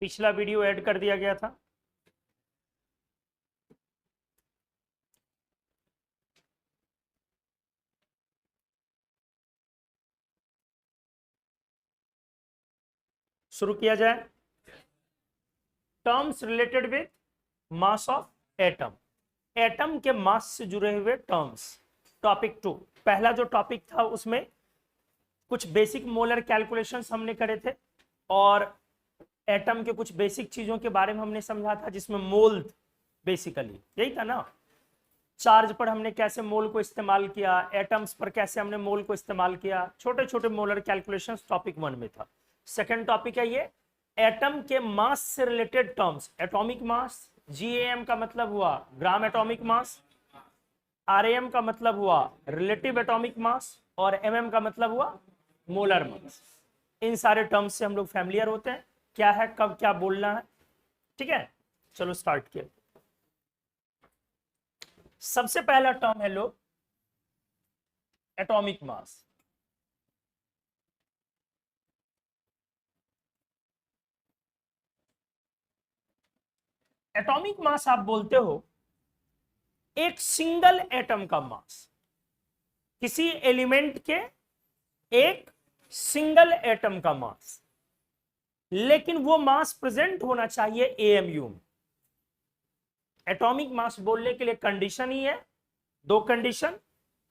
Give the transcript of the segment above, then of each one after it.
पिछला video add कर दिया गया था। शुरू किया जाए। Terms related with mass of atom, atom के मास से जुड़े हुए टर्म्स। टॉपिक 2, पहला जो टॉपिक था उसमें कुछ बेसिक मोलर कैलकुलेशंस हमने करे थे और एटम के कुछ बेसिक चीजों के बारे में हमने समझा था, जिसमें मोल बेसिकली यही था ना। चार्ज पर हमने कैसे मोल को इस्तेमाल किया, एटम्स पर कैसे हमने मोल को इस्तेमाल किया, छोटे छोटे मोलर कैलकुलेशंस टॉपिक 1 में था। सेकंड टॉपिक है ये एटम के मास से related terms. Atomic mass, GM का मतलब हुआ ग्राम एटॉमिक मास, आरएम का मतलब हुआ रिलेटिव एटॉमिक मास और एमएम का मतलब हुआ मोलर मास। इन सारे टर्म्स से हम लोग फैमिलियर होते हैं, क्या है कब क्या बोलना है। ठीक है, चलो स्टार्ट किया। सबसे पहला टर्म है लोग एटॉमिक मास। एटॉमिक मास आप बोलते हो एक सिंगल एटम का मास, किसी एलिमेंट के एक सिंगल एटम का मास, लेकिन वो मास प्रेजेंट होना चाहिए एएमयू में। एटॉमिक मास बोलने के लिए कंडीशन ही है, दो कंडीशन।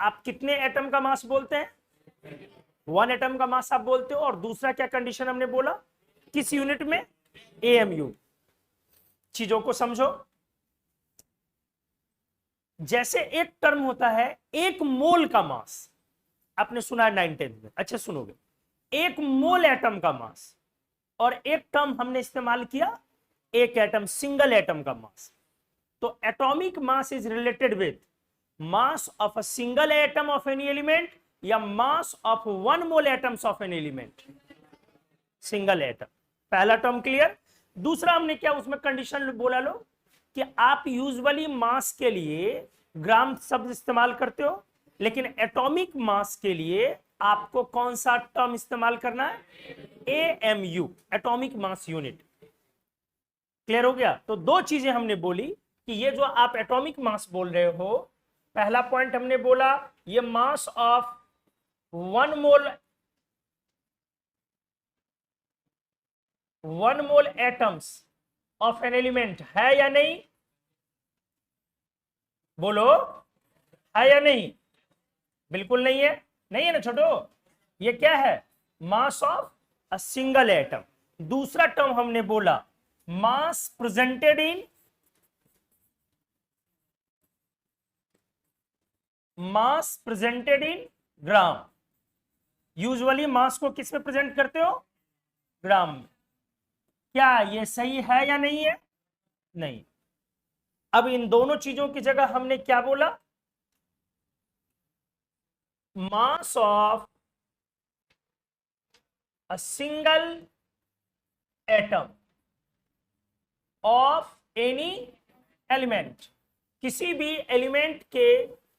आप कितने एटम का मास बोलते हैं, 1 एटम का मास आप बोलते हो, और दूसरा क्या कंडीशन हमने बोला, किस यूनिट में, एएमयू। चीजों को समझो। जैसे एक टर्म होता है एक मोल का मास, आपने सुना है 9th-10th में, अच्छा सुनोगे, एक मोल एटम का मास, और एक टर्म हमने इस्तेमाल किया एक एटम सिंगल एटम का मास। तो atomic mass is related with mass of a single atom of any element या mass of 1 mole atoms of an element, single atom. पहला टर्म क्लियर। दूसरा हमने क्या उसमें कंडीशन बोला लो कि आप यूजुअली मास के लिए ग्राम शब्द इस्तेमाल करते हो, लेकिन एटॉमिक मास के लिए आपको कौन सा टर्म इस्तेमाल करना है, AMU, atomic mass unit. Clear हो गया। तो दो चीजें हमने बोली कि ये जो आप एटॉमिक मास बोल रहे हो, पहला पॉइंट हमने बोला ये मास of 1 mole atoms of an element है या नहीं, बोलो है या नहीं, बिल्कुल नहीं है, नहीं है ना छोटो। ये क्या है, मास ऑफ अ सिंगल एटम। दूसरा टर्म हमने बोला मास प्रेजेंटेड इन ग्राम। यूजुअली मास को किस में प्रेजेंट करते हो, ग्राम में। क्या ये सही है या नहीं है, नहीं। अब इन दोनों चीजों की जगह हमने क्या बोला, mass of a single atom of any element, किसी भी एलिमेंट के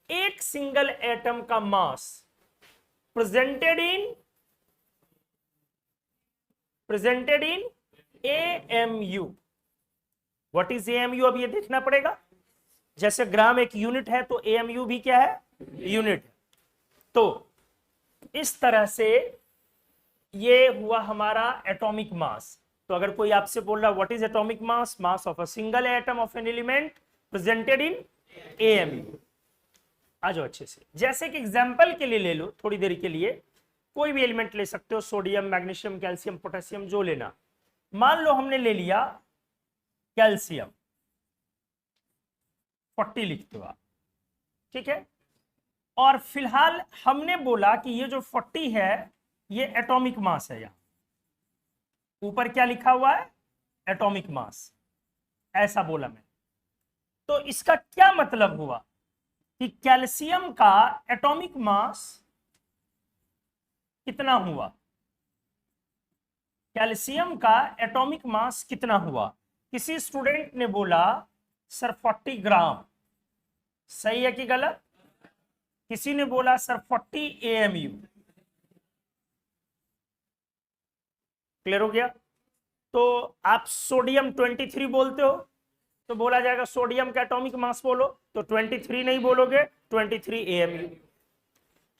एक सिंगल एटम का mass presented in AMU. What is AMU, अब ये देखना पड़ेगा। जैसे ग्राम एक यूनिट है तो एएमयू भी क्या है, यूनिट है। तो इस तरह से ये हुआ हमारा एटॉमिक मास। तो अगर कोई आपसे बोल रहा what is atomic mass, mass of a single atom of an element presented in AMU. आ जाओ अच्छे से। जैसे कि एग्जांपल के लिए ले लो थोड़ी देर के लिए, कोई भी एलिमेंट ले सकते हो, सोडियम, मैग्नीशियम, कैल्शियम, पोटेशियम, जो लेना। मान लो हमने ले लिया कैल्शियम, 40 लिखते हो आप, ठीक है। और फिलहाल हमने बोला कि ये जो 40 है ये एटॉमिक मास है। यहां ऊपर क्या लिखा हुआ है, एटॉमिक मास, ऐसा बोला मैं। तो इसका क्या मतलब हुआ कि कैल्शियम का एटॉमिक मास कितना हुआ, कैल्शियम का एटॉमिक मास कितना हुआ। किसी स्टूडेंट ने बोला सर 40 ग्राम, सही है कि गलत। किसी ने बोला सर 40 एएमयू। क्लियर हो गया। तो आप सोडियम 23 बोलते हो तो बोला जाएगा सोडियम का एटॉमिक मास बोलो, तो 23 नहीं बोलोगे, 23 AMU।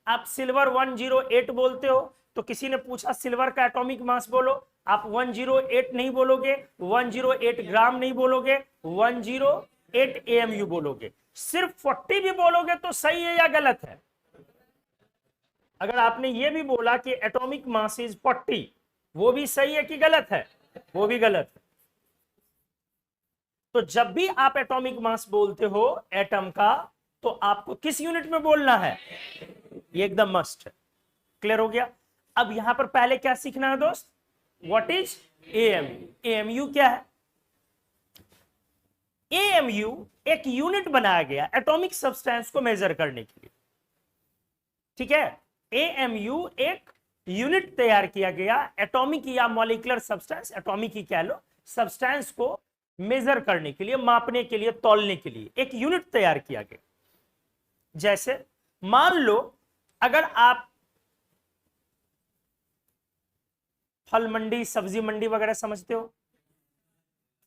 आप सिल्वर 108 बोलते हो तो किसी ने पूछा सिल्वर का एटॉमिक मास बोलो, आप 108 नहीं बोलोगे, 108 ग्राम नहीं बोलोगे, 108 AMU बोलोगे। सिर्फ 40 भी बोलोगे तो सही है या गलत है? अगर आपने ये भी बोला कि एटॉमिक मास इज 40, वो भी सही है कि गलत है? वो भी गलत है। तो जब भी आप एटॉमिक मास बोलते हो एटम का, तो आपको किस यूनिट में बोलना है? ये एकदम मस्ट है। क्लियर हो गया? अब यहां पर पहले क्या सीखना है दोस्त? What is AMU? AMU क्या है? AMU एक यूनिट बनाया गया एटॉमिक सब्सटेंस को मेजर करने के लिए। ठीक है, AMU एक यूनिट तैयार किया गया एटॉमिक या मॉलिक्यूलर सब्सटेंस, एटॉमिक ही कह लो, सब्सटेंस को मेजर करने के लिए, मापने के लिए, तौलने के लिए एक यूनिट तैयार किया गया। जैसे मान लो अगर आप फल मंडी, सब्जी मंडी वगैरह समझते हो,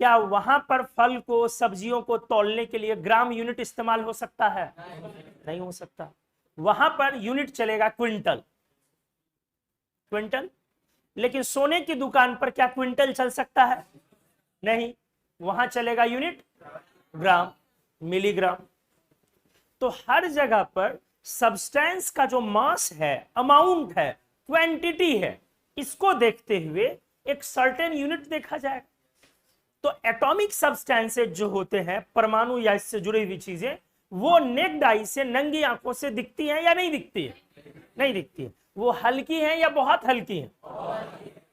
क्या वहां पर फल को, सब्जियों को तौलने के लिए ग्राम यूनिट इस्तेमाल हो सकता है? नहीं हो सकता। वहां पर यूनिट चलेगा क्विंटल। क्विंटल। लेकिन सोने की दुकान पर क्या क्विंटल चल सकता है? नहीं, वहां चलेगा यूनिट ग्राम, मिलीग्राम। तो हर जगह पर सब्सटेंस का जो मास है, अमाउंट है, क्वांटिटी है, इसको देखते हुए एक सर्टेन यूनिट देखा जाएगा। तो एटॉमिक सब्सटेंसेज जो होते हैं, परमाणु या इससे जुड़ी हुई चीजें, वो नेक्ड आई से, नंगी आंखों से दिखती हैं या नहीं दिखती है? नहीं दिखती है। वो हल्की हैं या बहुत हल्की हैं?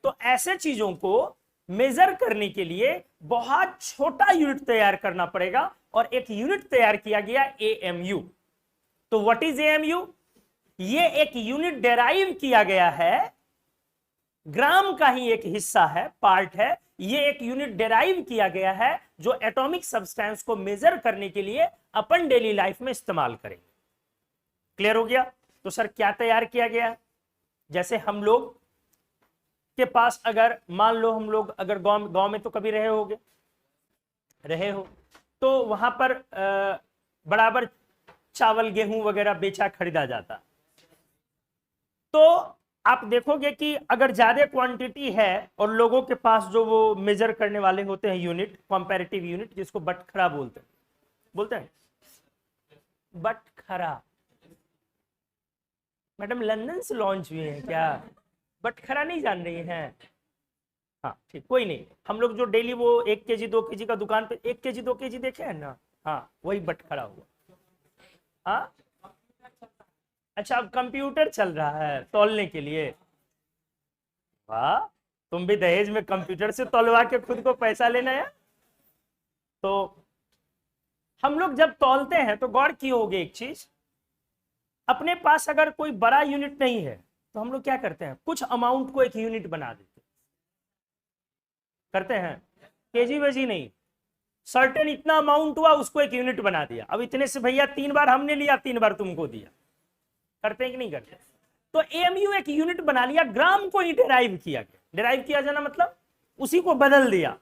तो ऐसे चीजों को मेजर करने के लिए बहुत छोटा यूनिट तैयार करना पड़ेगा, और एक यूनिट तैयार किया गया AMU। तो व्हाट इज AMU? ये एक यूनिट डेराइव किया गया है, ग्राम का ही एक हिस्सा है, पार्ट है। ये एक यूनिट डेराइव किया गया है जो एटॉमिक सब्सटेंस को मेजर करने के लिए अपन डेली लाइफ में इस्तेमाल करेंगे। क्लियर हो गया? तो सर क्या तैयार किया गया? जैसे हम लोग के पास अगर मान लो हम लोग अगर गांव में तो कभी रहे होगे, रहे हो, तो वहां पर बराबर चावल, गेहूं वगैरह बेचा खरीदा जाता। तो आप देखोगे कि अगर ज्यादा क्वांटिटी है और लोगों के पास जो वो मेजर करने वाले होते हैं यूनिट, कंपैरेटिव यूनिट, जिसको बटखरा बोलते हैं बटखरा। मैडम लंदन से लॉन्च हुए हैं क्या? बटखरा नहीं जान रही हैं? हाँ ठीक, कोई नहीं। हम लोग जो डेली वो 1 kg 2 kg का दुकान पे 1 kg 2 kg देखे हैं ना, हाँ वही बटखरा हुआ। हाँ अच्छा, अब कंप्यूटर चल रहा है तौलने के लिए। वाह, तुम भी दहेज में कंप्यूटर से तौलवा के खुद को पैसा लेना है। तो हम लोग जब तौलते हैं तो गौर की होगी एक चीज, अपने पास अगर कोई बड़ा यूनिट नहीं है तो हम लोग क्या करते हैं, कुछ अमाउंट को एक यूनिट बना देते करते हैं, केजी वेजी नहीं, सर्टेन इतना अमाउंट हुआ उसको एक यूनिट बना दिया। अब इतने से भैया 3 बार हमने लिया, 3 बार तुमको दिया। करते हैं कि नहीं करते? तो AMU एक यूनिट बना लिया, ग्राम को ही डेराइव किया गया। डेराइव किया जाना मतलब उसी को बदल दिया।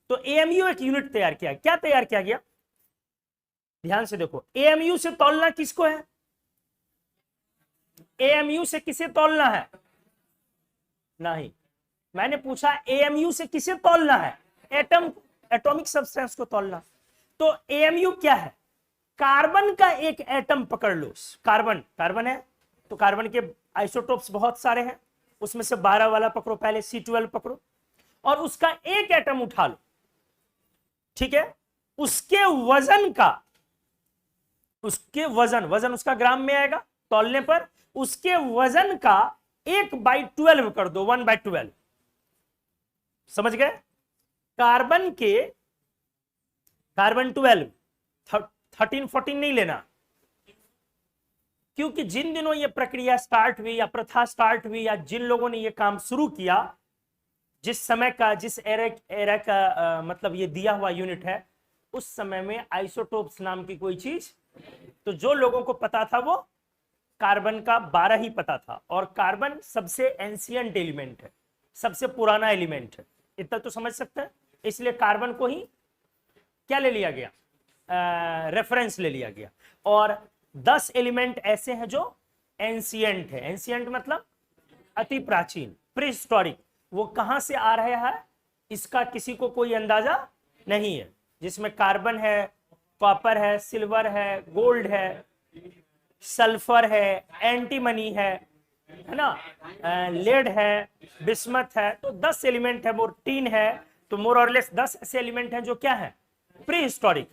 तो AMU एक यूनिट तैयार किया। क्या तैयार किया गया? ध्यान से देखो, AMU से तौलना किसको है? AMU से किसे तौलना है? नहीं, मैंने पूछा AMU से किसे तौलना है? एटॉमिक सब्सटेंस को तौलना। तो AMU क्या है? कार्बन का एक एटम पकड़ लो। कार्बन है तो कार्बन के आइसोटोप्स बहुत सारे हैं, उसमें से 12 वाला पकड़ो, पहले C12 पकड़ो, और उसका एक एटम उठा लो। ठीक है, उसके वजन उसका ग्राम में आएगा तौलने पर, उसके वजन का 1/12 कर दो, 1/12। समझ गए? कार्बन 12, 13 14 नहीं लेना, क्योंकि जिन दिनों ये प्रक्रिया स्टार्ट हुई या प्रथा स्टार्ट हुई या जिन लोगों ने ये काम शुरू किया, जिस समय का, जिस एरा का मतलब ये दिया हुआ यूनिट है, उस समय में आइसोटोप्स नाम की कोई चीज, तो जो लोगों को पता था वो कार्बन का 12 ही पता था। और कार्बन सबसे एंशियंट एलिमेंट है, सबसे पुराना एलिमेंट है, इतना तो समझ सकते हैं। इसलिए कार्बन को ही क्या ले लिया गया, रेफरेंस ले लिया गया। और 10 एलिमेंट ऐसे हैं जो एंशियंट है। एंशियंट मतलब अति प्राचीन, प्रीहिस्टोरिक। वो कहां से आ रहे हैं इसका किसी को कोई अंदाजा नहीं है। जिसमें कार्बन है, कॉपर है, सिल्वर है, गोल्ड है, सल्फर है, एंटीमनी है ना, लेड है, बिस्मथ है। तो 10 एलिमेंट है, वो टीन है। तो मोर और लेस 10 ऐसे एलिमेंट हैं जो क्या है, प्री हिस्टोरिक।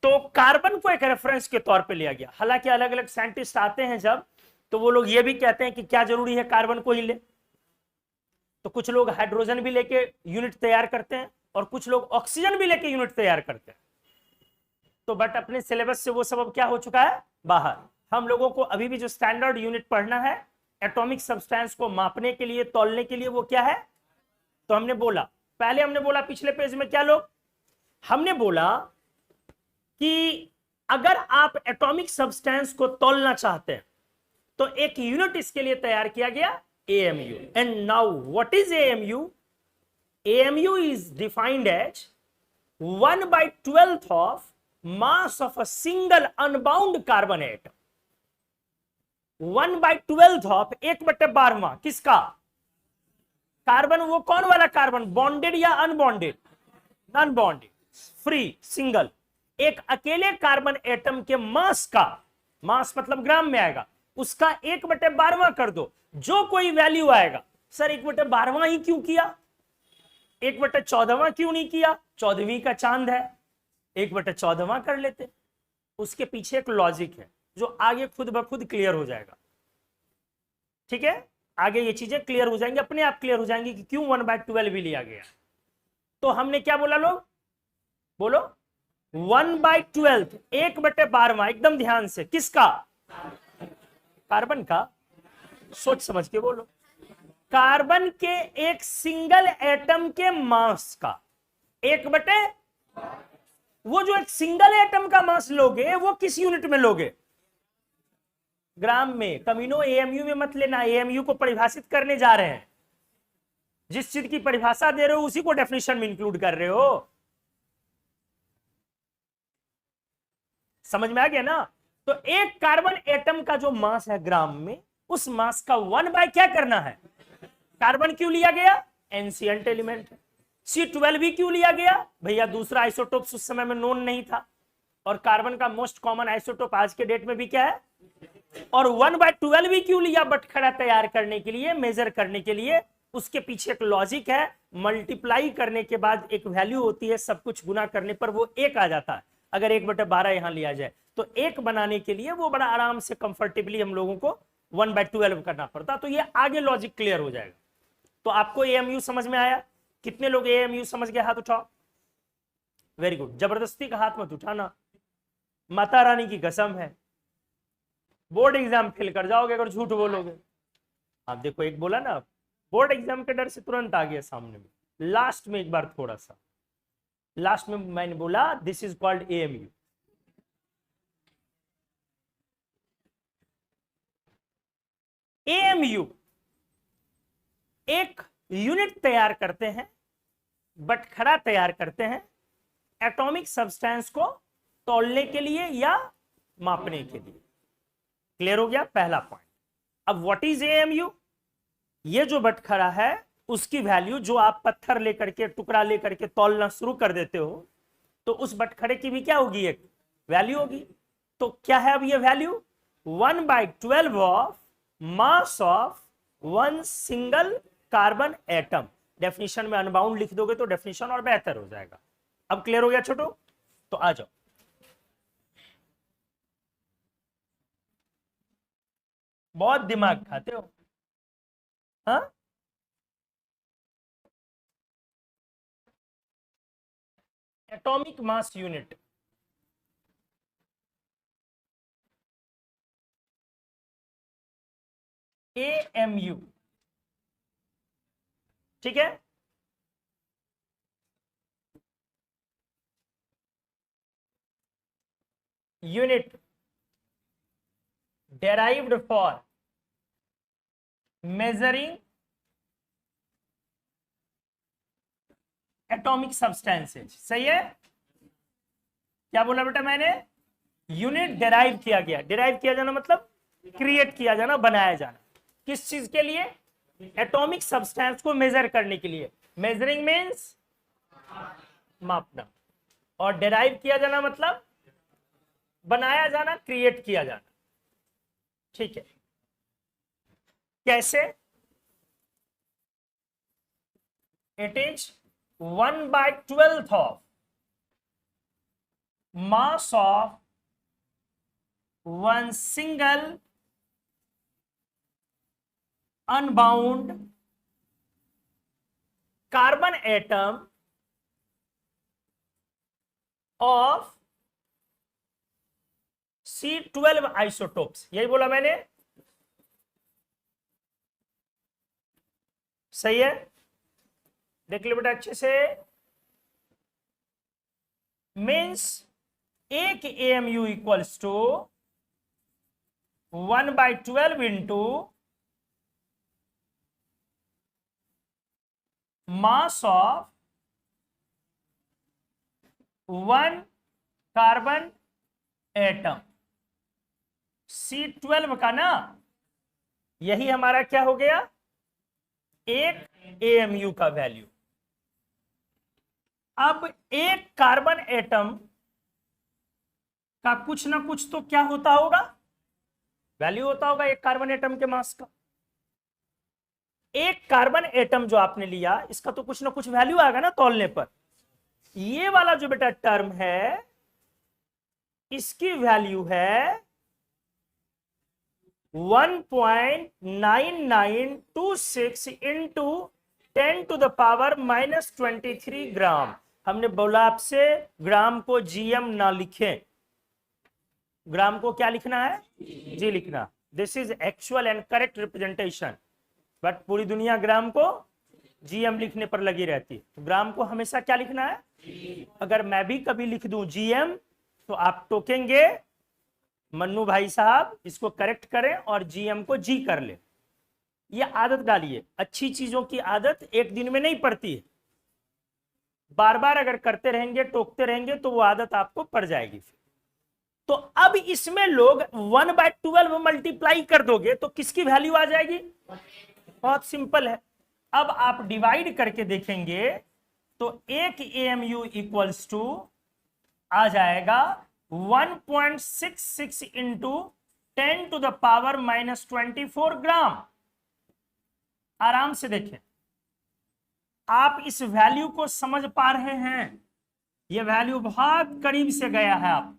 तो कार्बन को एक रेफरेंस के तौर पे लिया गया। हालांकि अलग अलग साइंटिस्ट आते हैं जब, तो वो लोग ये भी कहते हैं कि क्या जरूरी है कार्बन को ही ले। तो कुछ लोग हाइड्रोजन भी लेके यूनिट तैयार करते हैं और कुछ लोग ऑक्सीजन भी लेके यूनिट तैयार करते हैं। तो बट अपने सिलेबस से वो सब अब क्या हो चुका है, बाहर। हम लोगों को अभी भी जो स्टैंडर्ड यूनिट पढ़ना है एटॉमिक सब्सटेंस को मापने के लिए, तौलने के लिए, वो क्या है। तो हमने बोला, पहले हमने बोला पिछले पेज में क्या लोग, हमने बोला कि अगर आप एटॉमिक सब्सटेंस को तौलना चाहते हैं तो एक यूनिट इसके लिए तैयार किया गया, AMU। And now what is AMU? AMU is defined as 1/12 of mass of a single unbound carbon atom। 1/12 of 1/12 किसका, कार्बन। वो कौन वाला कार्बन, बॉन्डेड या unbonded, non bonded, free, single. एक अकेले कार्बन एटम के मास का, मास मतलब ग्राम में आएगा, उसका 1/12 कर दो, जो कोई वैल्यू आएगा। सर 1/12 ही क्यों किया, 1/14 क्यों नहीं किया, 14वीं का चांद है, 1/14 कर लेते। उसके पीछे एक लॉजिक है जो आगे खुद ब खुद क्लियर हो जाएगा। ठीक है, आगे ये चीजें क्लियर हो जाएंगी, अपने आप क्लियर हो जाएंगी कि क्यों 1/12 भी लिया गया। तो हमने क्या बोला, लोग बोलो, 1/12, 1/12, एकदम ध्यान से, किसका, कार्बन का। सोच समझ के बोलो, कार्बन के एक सिंगल एटम के मास का 1/, वो जो एक सिंगल एटम का मास लोगे वो किस यूनिट में लोगे, ग्राम में। कमीनो AMU में मत लेना, AMU को परिभाषित करने जा रहे हैं। जिस चीज की परिभाषा दे रहे हो उसी को डेफिनेशन में इंक्लूड कर रहे हो। समझ में आ गया ना। तो एक कार्बन एटम का जो मास है ग्राम में, उस मास का 1 क्या करना है। कार्बन क्यों लिया गया, एंशिएंट एलिमेंट है। C12 भी क्यों लिया गया, भैया दूसरा आइसोटोप उस समय में नोन नहीं था, और कार्बन का मोस्ट कॉमन आइसोटोप आज के डेट में भी क्या है। और 1/12 भी क्यों लिया, बटखरा तैयार करने के लिए, मेजर करने के लिए। उसके पीछे एक लॉजिक है, मल्टीप्लाई करने के बाद एक वैल्यू होती है, सब कुछ गुना करने पर वो 1 आ जाता है। अगर 1/12 यहां लिया जाए तो 1 बनाने के लिए वो बड़ा आराम से कंफर्टेबली हम लोगों को 1/12 करना पड़ता। तो ये आगे लॉजिक क्लियर हो जाएगा। तो आपको AMU समझ में आया, कितने लोग AMU समझ गए, हाथ उठाओ। वेरी गुड, जबरदस्ती का हाथ मत उठाना, माता रानी की कसम है बोर्ड एग्जाम फेल कर जाओगे अगर झूठ बोलोगे। आप देखो, एक बोला ना, बोर्ड एग्जाम के डर से तुरंत आ गया सामने में। लास्ट में एक बार थोड़ा सा, लास्ट में मैंने बोला this is called AMU। AMU एक यूनिट तैयार करते हैं, बटखरा तैयार करते हैं एटॉमिक सब्सटेंस को तौलने के लिए या मापने के लिए। क्लियर हो गया पहला पॉइंट। अब व्हाट इज AMU, ये जो बटखरा है उसकी वैल्यू, जो आप पत्थर लेकर के, टुकड़ा लेकर के तौलना शुरू कर देते हो, तो उस बटखरे की भी क्या होगी, एक वैल्यू होगी। तो क्या है अब ये value, 1/12 of mass of one single carbon atom. Definition में अनबाउंड लिख दोगे तो डेफिनेशन और बेहतर हो जाएगा। अब क्लियर हो गया छोटो, तो आ जाओ। बहुत दिमाग खाते हो, हाँ। एटॉमिक मास यूनिट, AMU, ठीक है। Unit derived for measuring atomic substances. सही है, क्या बोला बेटा मैंने? यूनिट डेराइव किया गया। डेराइव किया जाना मतलब क्रिएट किया जाना, बनाया जाना। किस चीज के लिए? एटॉमिक सब्सटेंस को मेजर करने के लिए। मेजरिंग मीन्स मापना, और डेराइव किया जाना मतलब बनाया जाना, क्रिएट किया जाना। ठीक है, कैसे? It is 1/12 of mass of one single unbound carbon atom of C12 isotopes। यही बोला मैंने, सही है? देख लो बेटा अच्छे से। मीन्स एक AMU equals to 1/12 into mass of one carbon atom. C12 का ना, यही हमारा क्या हो गया? एक AMU का वैल्यू। अब एक कार्बन एटम का कुछ ना कुछ तो क्या होता होगा? वैल्यू होता होगा एक कार्बन एटम के मास का। एक कार्बन एटम जो आपने लिया, इसका तो कुछ ना कुछ वैल्यू आएगा ना तौलने पर। ये वाला जो बेटा टर्म है, इसकी वैल्यू है 1.9926 इंटू 10⁻⁻³ ग्राम। हमने बोला आपसे ग्राम को GM ना लिखें, ग्राम को क्या लिखना है? जी लिखना। This is actual and correct representation, but पूरी दुनिया ग्राम को GM लिखने पर लगी रहती है। तो ग्राम को हमेशा क्या लिखना है? अगर मैं भी कभी लिख दूं GM तो आप टोकेंगे, मन्नू भाई साहब इसको करेक्ट करें और GM को G कर ले। ये आदत डालिए। अच्छी चीजों की आदत एक दिन में नहीं पड़ती है, बार बार अगर करते रहेंगे, टोकते रहेंगे तो वो आदत आपको पड़ जाएगी। तो अब इसमें लोग 1/12 मल्टीप्लाई कर दोगे तो किसकी वैल्यू आ जाएगी? बहुत सिंपल है। अब आप डिवाइड करके देखेंगे तो एक AMU इक्वल्स टू आ जाएगा 1.66 इंटू 10⁻⁻24 ग्राम। आराम से देखें, आप इस वैल्यू को समझ पा रहे हैं? यह वैल्यू बहुत करीब से गया है, आप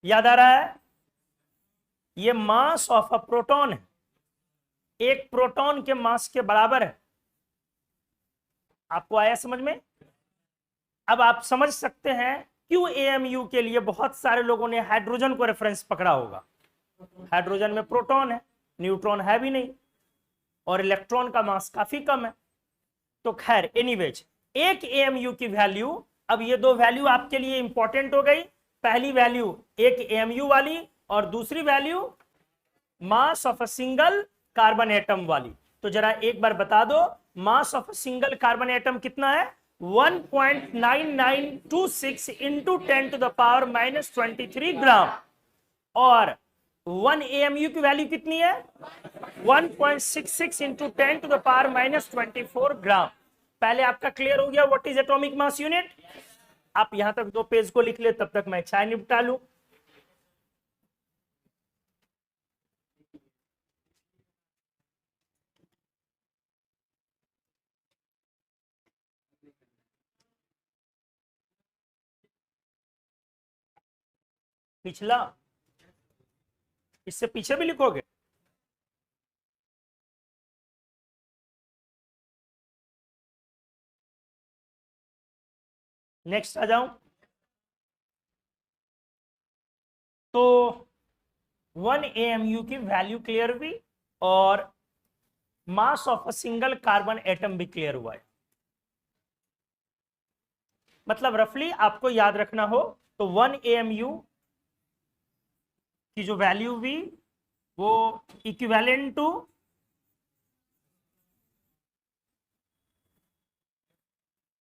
याद आ रहा है? यह मास ऑफ अ प्रोटॉन है, एक प्रोटॉन के मास के बराबर है। आपको आया समझ में? अब आप समझ सकते हैं क्यों AMU के लिए बहुत सारे लोगों ने हाइड्रोजन को रेफरेंस पकड़ा होगा। हाइड्रोजन में प्रोटॉन है, न्यूट्रॉन है भी नहीं, और इलेक्ट्रॉन का मास काफी कम है। तो खैर एनीवेज, एक AMU की वैल्यू, अब ये दो वैल्यू आपके लिए इंपॉर्टेंट हो गई। पहली वैल्यू एक AMU वाली और दूसरी value mass of a single carbon atom वाली। तो जरा एक बार बता दो, मास of a single carbon atom कितना है? 1.9926 इंटू 10⁻⁻23 ग्राम। और 1 AMU की वैल्यू कितनी है? 1.66 इंटू 10⁻⁻24 ग्राम। पहले आपका क्लियर हो गया what is atomic mass unit? आप यहां तक दो पेज को लिख ले, तब तक मैं चाय निपटा लूं। पिछला, इससे पीछे भी लिखोगे? नेक्स्ट आ जाऊं तो 1 AMU की वैल्यू क्लियर हुई और mass of a single carbon atom भी क्लियर हुआ है। मतलब रफली आपको याद रखना हो तो 1 AMU की जो वैल्यू हुई वो equivalent to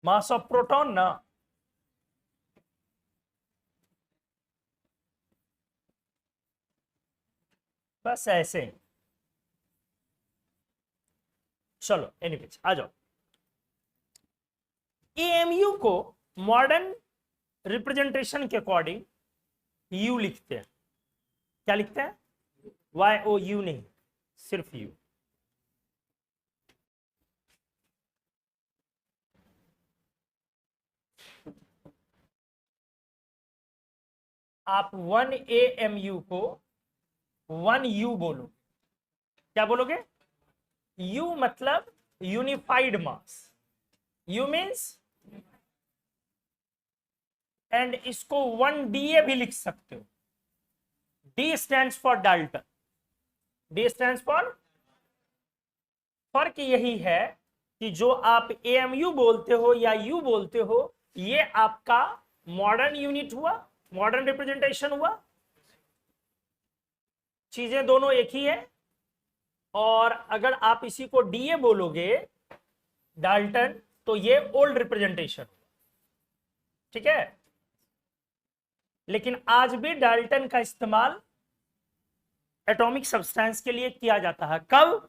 mass of proton ना, बस ऐसे। चलो एनीवेज आ जाओ। एएमयू को मॉडर्न रिप्रेजेंटेशन के अकॉर्डिंग यू लिखते हैं। क्या लिखते हैं? YOU नहीं, सिर्फ यू। आप 1AMU को 1U बोलो। क्या बोलोगे? U मतलब unified mass, U means, and इसको 1DA भी लिख सकते हो। D stands for Dalton, D stands for. फर्क यही है कि जो आप AMU बोलते हो या U बोलते हो, ये आपका मॉडर्न यूनिट हुआ, मॉडर्न रिप्रेजेंटेशन हुआ। चीजें दोनों एक ही है। और अगर आप इसी को DA बोलोगे, डाल्टन, तो ये ओल्ड रिप्रेजेंटेशन। ठीक है। लेकिन आज भी डाल्टन का इस्तेमाल एटॉमिक सब्सटेंस के लिए किया जाता है। कब?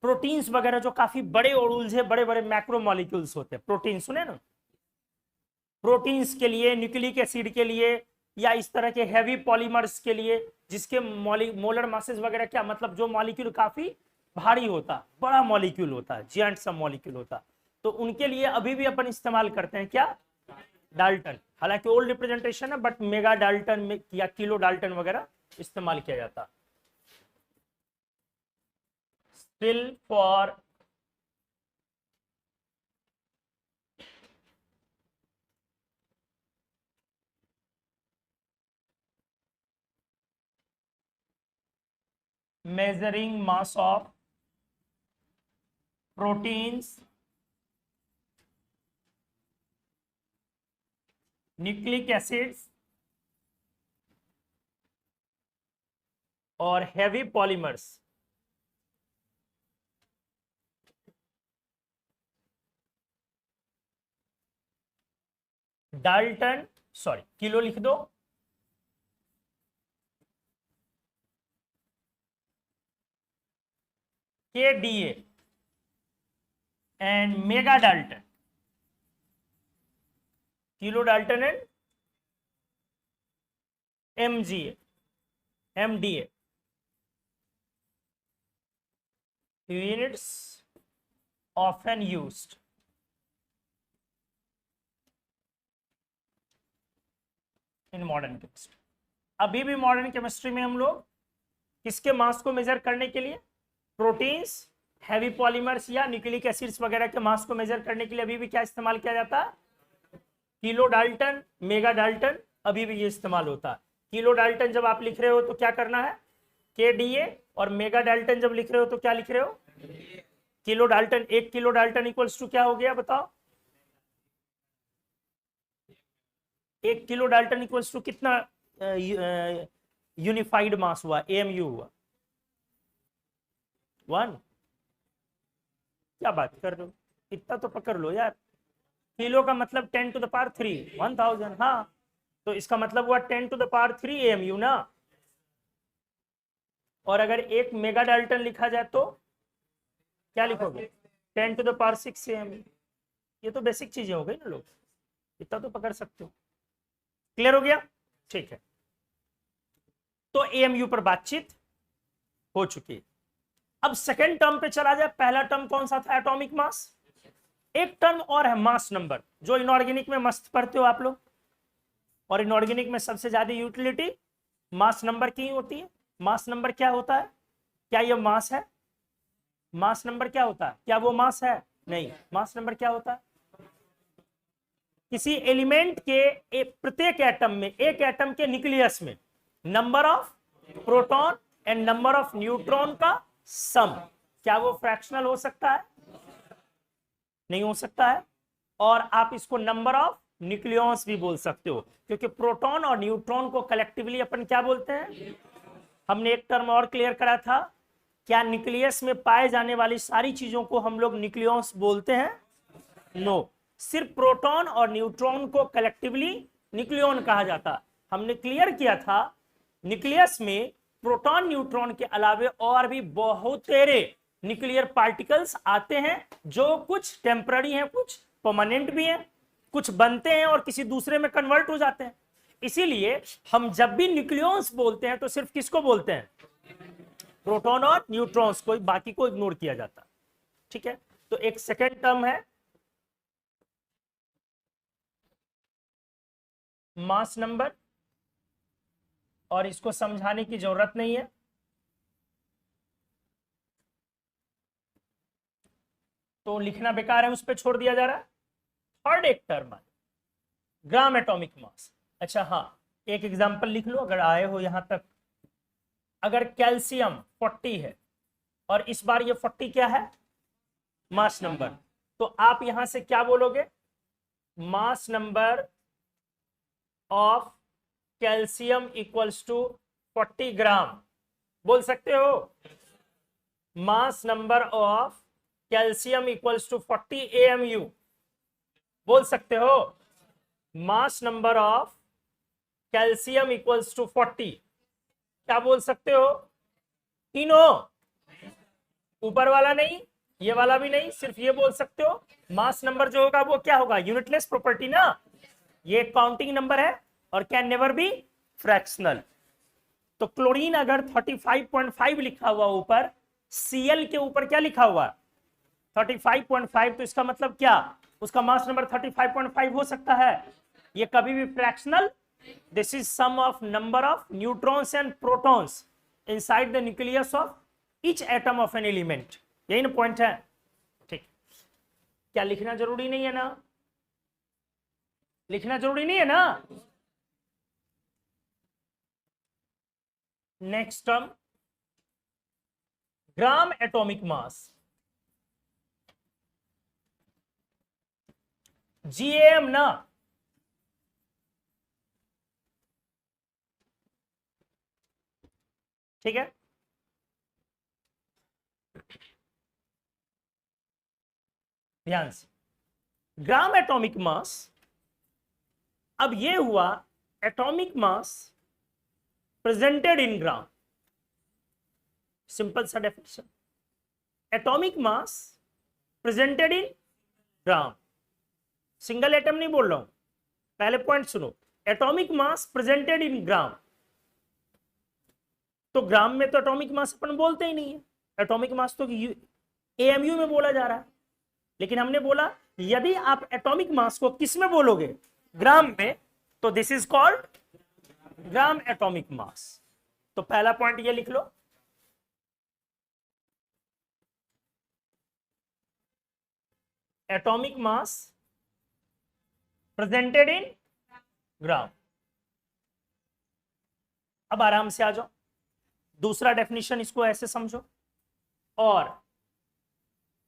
प्रोटीन्स वगैरह जो काफी बड़े और उलझे बड़े बड़े मैक्रोमोलिक्यूल्स होते हैं, प्रोटीन सुने ना, प्रोटीन्स के लिए, न्यूक्लिक एसिड के लिए, या इस तरह के हैवी पॉलीमर्स के लिए, जिसके मोलर मासेस वगैरह, क्या मतलब जो मॉलिक्यूल काफी भारी होता, बड़ा मॉलिक्यूल होता है, जियांट सा मॉलिक्यूल होता, तो उनके लिए अभी भी अपन इस्तेमाल करते हैं क्या? डाल्टन। हालांकि ओल्ड रिप्रेजेंटेशन है, बट मेगा डाल्टन में या किलो डाल्टन वगैरह इस्तेमाल किया जाता। Still for measuring mass of proteins, nucleic acids और heavy polymers। Dalton, sorry kilo लिख दो, KDA and mega Dalton, kilo Dalton and MGA, MDA, units often used। In modern chemistry, अभी भी मॉडर्न केमिस्ट्री में हम लोग किसके मास को मेजर करने के लिए? प्रोटीन्स, हैवी पॉलीमर्स या न्यूक्लिक एसिड्स वगैरह के मास को मेजर करने के लिए अभी भी क्या इस्तेमाल किया जाता है? किलो डाल्टन, मेगा डाल्टन, अभी भी ये इस्तेमाल होता है। किलो डाल्टन जब आप लिख रहे हो तो क्या करना है? KDA, और मेगा डाल्टन जब लिख रहे हो तो क्या लिख रहे हो? Kilo Dalton. 1 kilo Dalton equals to क्या हो गया बताओ? 1 किलो डाल्टन इक्वल्स टू कितना यूनिफाइड मास हुआ? AMU हुआ 1। क्या बात कर रहे हो, इतना तो पकड़ लो यार। किलो का मतलब 10 टू द पावर 3, 1000। हाँ, तो इसका मतलब हुआ 10 टू द पावर 3 AMU ना। और अगर 1 मेगा डाल्टन लिखा जाए तो क्या लिखोगे? 10 टू द पावर 6 AMU। ये तो बेसिक चीजें हो गई ना, लोग इतना तो पकड़ सकते हो। क्लियर हो गया? ठीक है, तो AMU पर बातचीत हो चुकी है। अब सेकेंड टर्म पे चला जाए। पहला टर्म कौन सा था? Atomic mass. एक टर्म और है मास नंबर, जो इनऑर्गेनिक में मस्त पढ़ते हो आप लोग। और इनऑर्गेनिक में सबसे ज्यादा यूटिलिटी मास नंबर की होती है। मास नंबर क्या होता है? क्या ये मास है? मास नंबर क्या होता है? क्या वो मास है? नहीं। मास नंबर क्या होता है? किसी एलिमेंट के प्रत्येक एटम में, एक एटम के न्यूक्लियस में number of proton and number of neutron का सम। क्या वो फ्रैक्शनल हो सकता है? नहीं हो सकता है। और आप इसको नंबर ऑफ न्यूक्लियॉन्स भी बोल सकते हो, क्योंकि प्रोटॉन और न्यूट्रॉन को कलेक्टिवली अपन क्या बोलते हैं? हमने एक टर्म और क्लियर करा था, क्या न्यूक्लियस में पाए जाने वाली सारी चीजों को हम लोग न्यूक्लियॉन्स बोलते हैं? नो, सिर्फ प्रोटॉन और न्यूट्रॉन को कलेक्टिवली न्यूक्लियॉन कहा जाता। हमने क्लियर किया था न्यूक्लियस में प्रोटॉन न्यूट्रॉन के अलावे और भी बहुत सारे न्यूक्लियर पार्टिकल्स आते हैं, जो कुछ टेम्पररी हैं, कुछ परमानेंट भी हैं, कुछ बनते हैं और किसी दूसरे में कन्वर्ट हो जाते हैं। इसीलिए हम जब भी न्यूक्लियॉन्स बोलते हैं तो सिर्फ किसको बोलते हैं? प्रोटॉन और न्यूट्रॉन्स को, बाकी को इग्नोर किया जाता। ठीक है, तो एक सेकेंड टर्म है मास नंबर, और इसको समझाने की जरूरत नहीं है। तो लिखना बेकार है, उस पर छोड़ दिया जा रहा है। थर्ड एक टर्म है ग्राम एटॉमिक मास। अच्छा हाँ, एक एग्जांपल लिख लो अगर आए हो यहां तक। अगर कैल्शियम 40 है और इस बार ये 40 क्या है? Mass number. तो आप यहां से क्या बोलोगे? Mass number of calcium equals to 40 gram बोल सकते हो। Mass number of calcium equals to 40 AMU बोल सकते हो। Mass number of calcium equals to 40 क्या बोल सकते हो? तीनों, ऊपर वाला नहीं, ये वाला भी नहीं, सिर्फ ये बोल सकते हो। मास नंबर जो होगा वो क्या होगा? यूनिटलेस प्रॉपर्टी ना, ये काउंटिंग नंबर है और कैन नेवर बी फ्रैक्शनल। तो क्लोरीन अगर 35.5 लिखा हुआ ऊपर, Cl के ऊपर क्या लिखा हुआ? 35.5, तो इसका मतलब क्या? उसका मास नंबर 35.5 हो सकता है। ये कभी भी fractional, this is sum of number of neutrons and protons inside the nucleus of each atom of an element. यही ना पॉइंट है। ठीक, क्या लिखना जरूरी नहीं है ना? लिखना जरूरी नहीं है ना? नेक्स्ट टर्म ग्राम एटॉमिक मास, GAM ना, ठीक है। ध्यान से, ग्राम एटॉमिक मास, अब ये हुआ atomic mass presented in gram. Simple सा definition, atomic mass presented in gram. Single atom नहीं बोल रहा हूं, पहले पॉइंट सुनो। एटॉमिक मास प्रेजेंटेड इन ग्राम, तो ग्राम में तो एटॉमिक मास अपन बोलते ही नहीं है। एटॉमिक मास तो AMU में बोला जा रहा है। लेकिन हमने बोला यदि आप एटॉमिक मास को किस में बोलोगे? ग्राम में, तो this is called gram atomic मास। तो पहला पॉइंट ये लिख लो, एटॉमिक मास प्रेजेंटेड इन ग्राम। अब आराम से आ जाओ, दूसरा डेफिनेशन इसको ऐसे समझो, और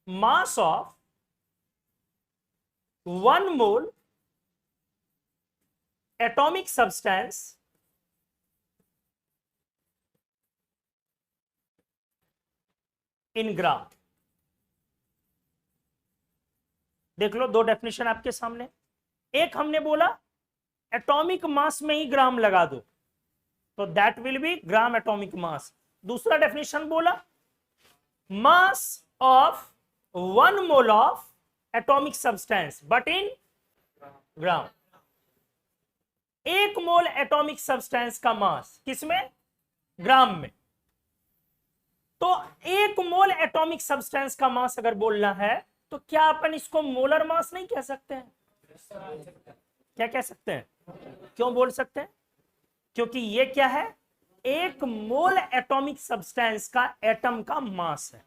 mass of 1 mole atomic substance in gram. देख लो, दो डेफिनेशन आपके सामने। एक हमने बोला एटॉमिक मास में ही ग्राम लगा दो, तो that will be gram atomic मास। दूसरा डेफिनेशन बोला mass of 1 mole of atomic substance but in gram. 1 mole atomic substance का मास किसमें? ग्राम में। तो 1 मोल एटॉमिक सब्सटेंस का मास अगर बोलना है तो क्या अपन इसको मोलर मास नहीं कह सकते हैं? क्या कह सकते हैं? क्यों बोल सकते हैं? क्योंकि ये क्या है? 1 मोल एटॉमिक सब्सटेंस का एटम का मास है।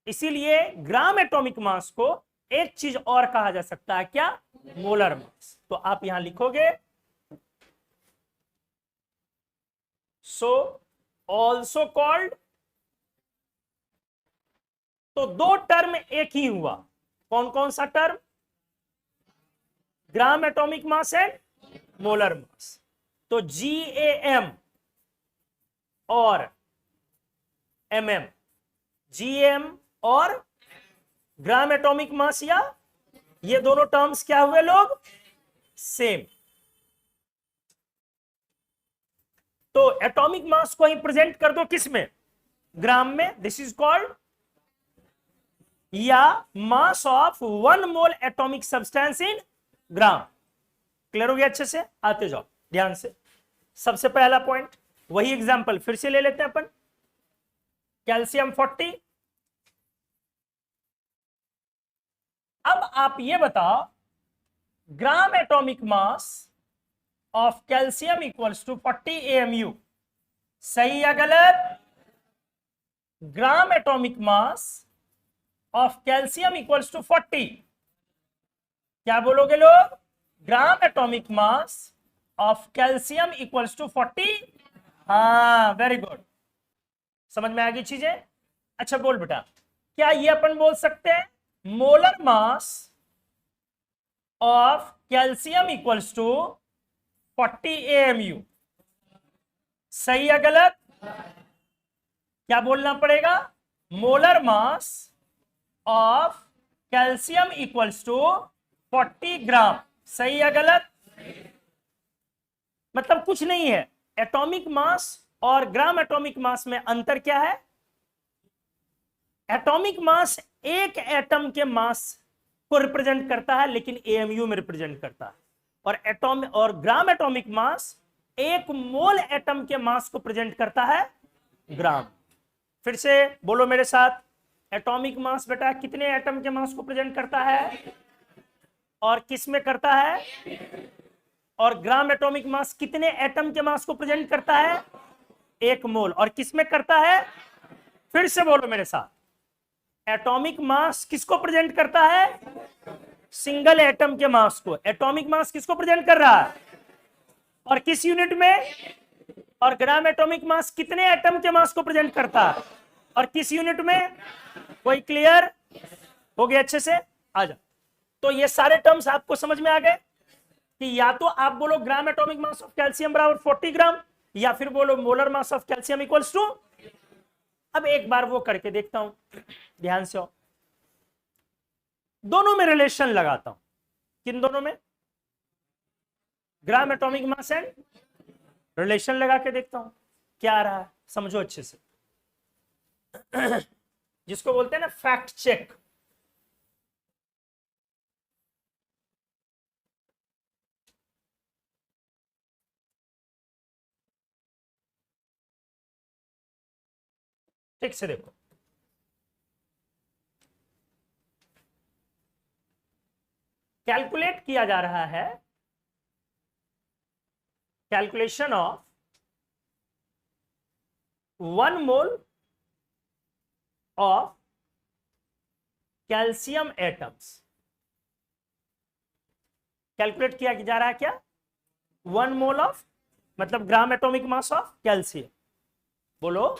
इसीलिए ग्राम एटॉमिक मास को एक चीज और कहा जा सकता है, क्या? Molar mass. तो आप यहां लिखोगे सो ऑल्सो कॉल्ड। तो दो टर्म एक ही हुआ, कौन कौन सा term? Gram atomic mass and molar मास। तो GAM और MM, GM और ग्राम एटॉमिक मास या ये दोनों टर्म्स क्या हुए लोग, सेम। तो एटॉमिक मास को ही प्रेजेंट कर दो किस में, ग्राम में, दिस इज कॉल्ड, या mass of 1 mole atomic substance in gram. Clear हो गया अच्छे से, आते जाओ ध्यान से। सबसे पहला पॉइंट, वही एग्जांपल फिर से ले लेते हैं अपन, कैल्शियम 40। अब आप ये बताओ, gram atomic mass of calcium equals to 40 AMU, सही या गलत? Gram atomic mass of calcium equals to 40, क्या बोलोगे लोग? Gram atomic mass of calcium equals to 40। हाँ वेरी गुड, समझ में आ गई चीजें। अच्छा बोल बेटा, क्या ये अपन बोल सकते हैं molar mass of calcium equals to 40 AMU, सही या गलत? क्या बोलना पड़ेगा? Molar mass of calcium equals to 40 gram, सही या गलत? मतलब कुछ नहीं है, एटॉमिक मास और ग्राम एटॉमिक मास में अंतर क्या है? एटॉमिक मास एक एटम के मास को रिप्रेजेंट करता है, लेकिन AMU में रिप्रेजेंट करता है। और एटॉमिक और ग्राम एटॉमिक मास एक मोल एटम के मास को प्रेजेंट करता है, ग्राम। फिर से बोलो मेरे साथ, एटॉमिक मास बेटा कितने एटम के मास को प्रेजेंट करता है और किस में करता है? और ग्राम एटॉमिक मास कितने एटम के मास को प्रेजेंट करता है? 1 मोल। और किस में करता है? फिर से बोलो मेरे साथ, एटॉमिक मास किसको प्रेजेंट करता है? सिंगल एटम के मास को। एटॉमिक मास किसको प्रेजेंट कर रहा है और किस यूनिट में? और ग्राम एटॉमिक मास कितने एटम के मास को प्रेजेंट करता है और किस यूनिट में? कोई क्लियर हो गया अच्छे से? आ जाओ। तो ये सारे टर्म्स आपको समझ में आ गए कि या तो आप बोलो gram atomic mass of calcium बराबर 40 ग्राम, या फिर बोलो molar mass of calcium equals to. अब एक बार वो करके देखता हूं, ध्यान से हो। दोनों में रिलेशन लगाता हूं। किन दोनों में? ग्राम एटॉमिक मास एंड रिलेशन लगा के देखता हूं क्या आ रहा है, समझो अच्छे से। जिसको बोलते हैं ना फैक्ट चेक। ठीक से देखो, कैलकुलेट किया जा रहा है, calculation of 1 mole of calcium atoms. Calculate किया जा रहा है क्या? 1 मोल ऑफ, मतलब ग्राम एटॉमिक मास ऑफ कैल्शियम। बोलो,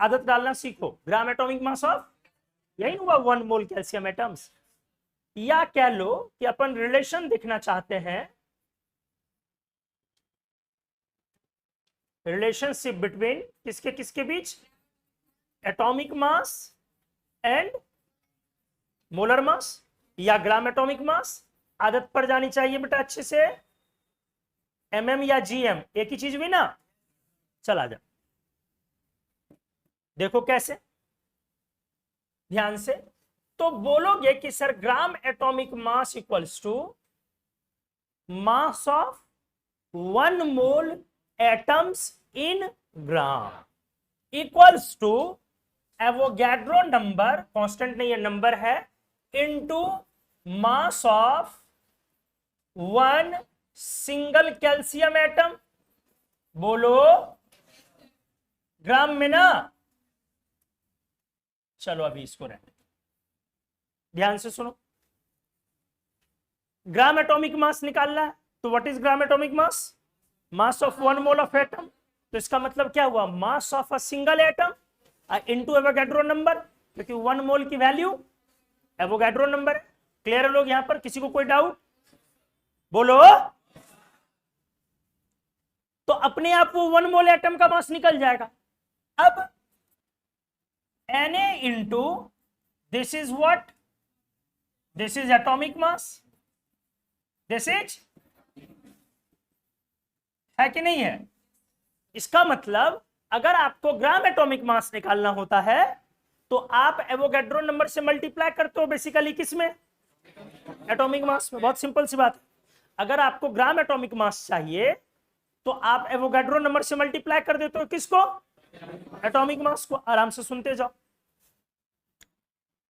आदत डालना सीखो। ग्राम एटॉमिक मास ऑफ, यही हुआ 1 मोल कैल्शियम एटम्स। या कह लो कि अपन रिलेशन देखना चाहते हैं, रिलेशनशिप बिटवीन किसके किसके बीच? Atomic mass and molar mass या ग्राम एटॉमिक मास। आदत पड़ जानी चाहिए बेटा अच्छे से। MM या GM एक ही चीज हुई ना। चला जा, देखो कैसे, ध्यान से। तो बोलोगे कि sir gram atomic mass equals to mass of 1 mole atoms in gram equals to Avogadro number, constant नहीं है नंबर है, into mass of 1 single calcium atom. बोलो, ग्राम में ना। चलो अभी इसको रहने, ध्यान से सुनो। ग्राम एटॉमिक मास निकालना है, तो what is gram atomic mass? Mass of 1 mole of atom. तो इसका मतलब क्या हुआ? मास of a single atom into Avogadro number, क्योंकि 1 मोल की वैल्यू एवोगैड्रो नंबर है। क्लियर है लोग यहां पर? किसी को कोई डाउट? बोलो। तो अपने आप वो 1 मोल एटम का मास निकल जाएगा। अब Na into this is what? This is atomic mass, this is, है कि नहीं है? इसका मतलब अगर आपको ग्राम एटॉमिक मास निकालना होता है तो आप एवोगैड्रो नंबर से मल्टीप्लाई करते हो बेसिकली, किसमें? एटॉमिक मास में। बहुत सिंपल सी बात है। अगर आपको ग्राम एटॉमिक मास चाहिए तो आप एवोगैड्रो नंबर से मल्टीप्लाई कर देते हो, किसको? एटॉमिक मास को। आराम से सुनते जाओ।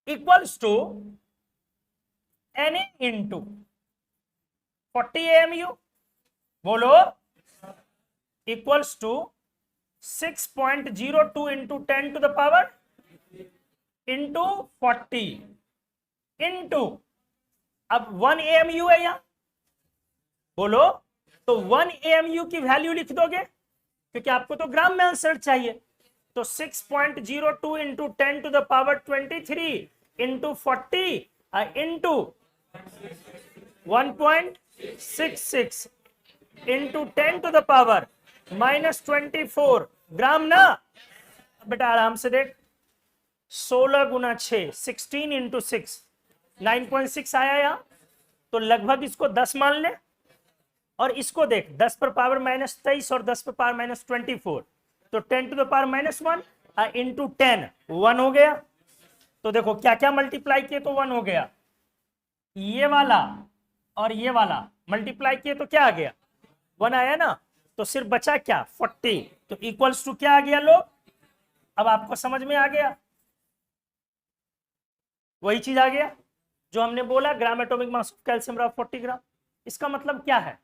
Equals to Na into 40 AMU, बोलो, equals to 6.02 into 10 to the power into 40 into, अब 1 AMU है यहां, बोलो, तो 1 AMU की वैल्यू लिख दोगे क्योंकि आपको तो ग्राम में आंसर चाहिए। तो 6.02 into 10 to the power 23 into 40 into 1.66 into 10 to the power -24 gram ना। बेटा आराम से देख, 16 गुना 6, 16 इंटू 6, 9.6 आया यहां। तो लगभग इसको 10 मान ले, और इसको देख 10 पर पावर -23 और 10 पर पावर -24, तो 10 टू द पावर -1 इंटू 10, 1 हो गया। तो देखो क्या क्या मल्टीप्लाई किए तो 1 हो गया, ये वाला और ये वाला मल्टीप्लाई किए तो क्या आ गया? 1 आया ना। तो सिर्फ बचा क्या? 40। तो इक्वल्स टू क्या आ गया लोग? अब आपको समझ में आ गया, वही चीज आ गया जो हमने बोला, ग्राम एटॉमिक मास ऑफ कैल्शियम 40 ग्राम। इसका मतलब क्या है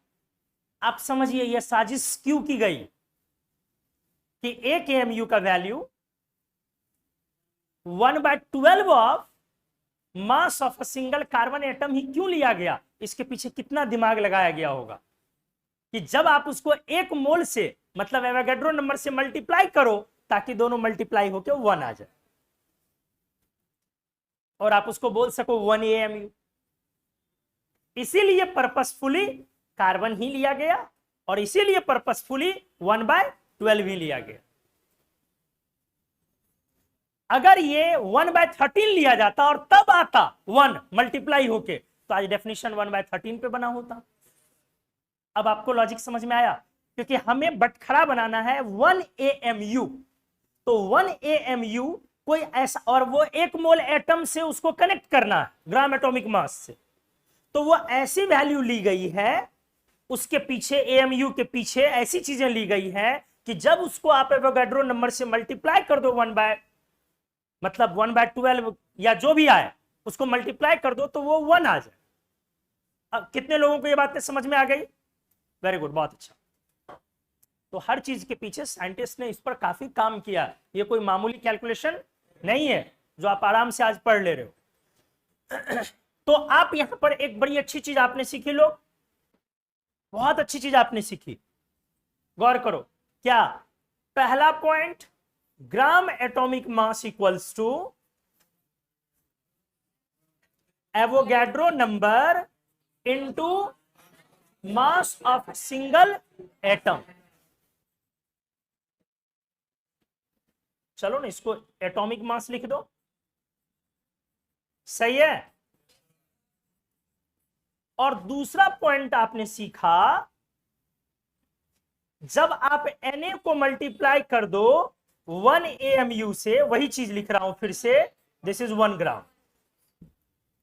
आप समझिए, यह साजिश क्यों की गई कि 1 AMU का value 1/12 of mass of a single carbon atom ही क्यों लिया गया? इसके पीछे कितना दिमाग लगाया गया होगा कि जब आप उसको 1 मोल से, मतलब एवोगैड्रो नंबर से मल्टीप्लाई करो ताकि दोनों मल्टीप्लाई होकर 1 आ जाए और आप उसको बोल सको 1 AMU। इसीलिए पर्पसफुली कार्बन ही लिया गया और इसीलिए पर्पसफुली 1/12 ही लिया गया। अगर ये 1/13 लिया जाता और तब आता 1 मल्टीप्लाई होके, तो आज डेफिनेशन 1/13 पे बना होता। अब आपको लॉजिक समझ में आया? क्योंकि हमें बटखरा बनाना है 1 AMU। तो 1 AMU कोई ऐसा, और वो 1 मोल एटम से उसको कनेक्ट करना है ग्राम एटॉमिक मास से, तो वो ऐसी वैल्यू ली गई है, उसके पीछे AMU के पीछे ऐसी चीजें ली गई है कि जब उसको आप एवोगैड्रो नंबर से मल्टीप्लाई कर दो 1/12 या जो भी आए उसको मल्टीप्लाई कर दो तो वो 1 आ जाए। अब कितने लोगों को ये बातें समझ में आ गई? वेरी गुड, बहुत अच्छा। तो हर चीज के पीछे साइंटिस्ट ने इस पर काफी काम किया। ये कोई मामूली कैलकुलेशन नहीं है जो आप आराम से आज पढ़ ले रहे हो। तो आप यहां पर एक बड़ी अच्छी चीज आपने सीखी लोग, बहुत अच्छी चीज आपने सीखी, गौर करो। क्या? पहला point, gram atomic mass equals to Avogadro number into mass of single atom. चलो ना, इसको एटॉमिक मास लिख दो, सही है। और दूसरा पॉइंट आपने सीखा, जब आप Na को मल्टीप्लाई कर दो 1 AMU से, वही चीज लिख रहा हूं फिर से, दिस इज 1 ग्राम,